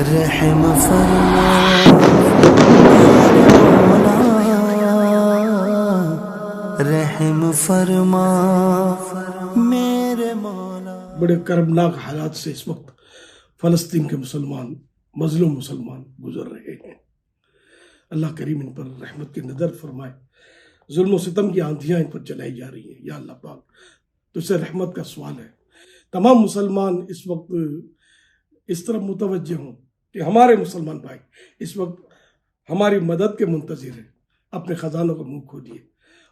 रहम फरमा रहम फरमा मेरे मौला। बड़े कर्मनाक हालात से इस वक्त फ़लस्तीन के मुसलमान, मजलूम मुसलमान गुजर रहे हैं। अल्लाह करीम इन पर रहमत की नज़र फरमाए। जुल्म सितम की आंधियाँ इन पर चलाई जा रही हैं। या अल्लाह पाक, तुझसे रहमत का सवाल है। तमाम मुसलमान इस वक्त इस तरफ मुतवज्जे हों कि हमारे मुसलमान भाई इस वक्त हमारी मदद के मुंतज़िर हैं। अपने ख़जानों का मुंह खोलिए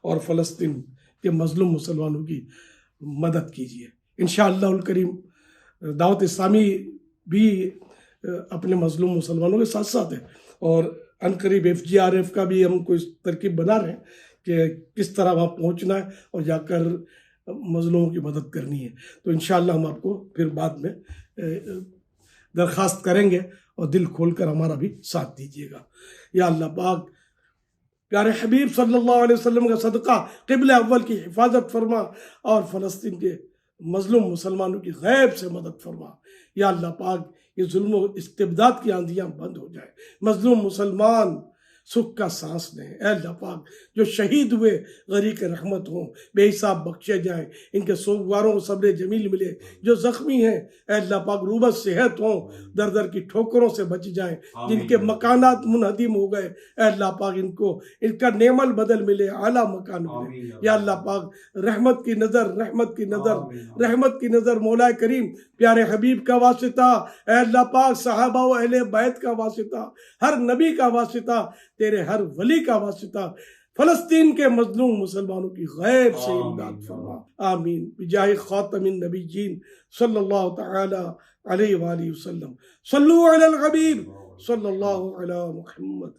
और फ़लस्तीन के मजलूम मुसलमानों की मदद कीजिए। इंशाअल्लाह करीम दावत इस्लामी भी अपने मजलूम मुसलमानों के साथ साथ है और अनकरीब FGRF का भी हम कोई तरकीब बना रहे हैं कि किस तरह वहाँ पहुँचना है और जाकर मजलूमों की मदद करनी है। तो इंशाअल्लाह हम आपको फिर बाद में दरख्वास्त करेंगे और दिल खोलकर हमारा भी साथ दीजिएगा। या अल्लाह पाक, प्यारे हबीब सल्लल्लाहु अलैहि वसल्लम का सदका क़िबला अव्वल की हिफाजत फरमा और फ़लस्तीन के मजलूम मुसलमानों की गैब से मदद फरमा। या अल्लाह पाक, ये जुल्म इस्तिबदाद की आंधियाँ बंद हो जाए। मजलूम मुसलमान सुख का सांस लें। ऐ अल्लाह पाक, जो शहीद हुए गरीक रहमत हों, बेहिसाब बख्शे जाएं, इनके सोगवारों को सब्र जमील मिले। जो जख्मी हैं ऐ अल्लाह पाक रूबत सेहत हों, दर दर की ठोकरों से बच जाएं। जिनके मकानात मुनहदिम हो गए ऐ अल्लाह पाक, इनको इनका नेमल बदल मिले, आला मकान मिले। या अल्लाह पाक, रहमत की नज़र, रहमत की नज़र, रहमत की नज़र मौला करीम प्यारे हबीब का वासिता, ऐ अल्लाह पाक सहाबा व अहले बैत का वासिता, हर नबी का वासिता, तेरे हर वली का वासिता, फ़लस्तीन के मजलूम मुसलमानों की गैब से इमदाद फरमा। आमीन बिजाहि खातमिन नबिय्यीन सल्लल्लाहु तआला अलैहि व आलिहि वसल्लम। सल्लु अलल हबीब सल्लल्लाहु अला मुहम्मद।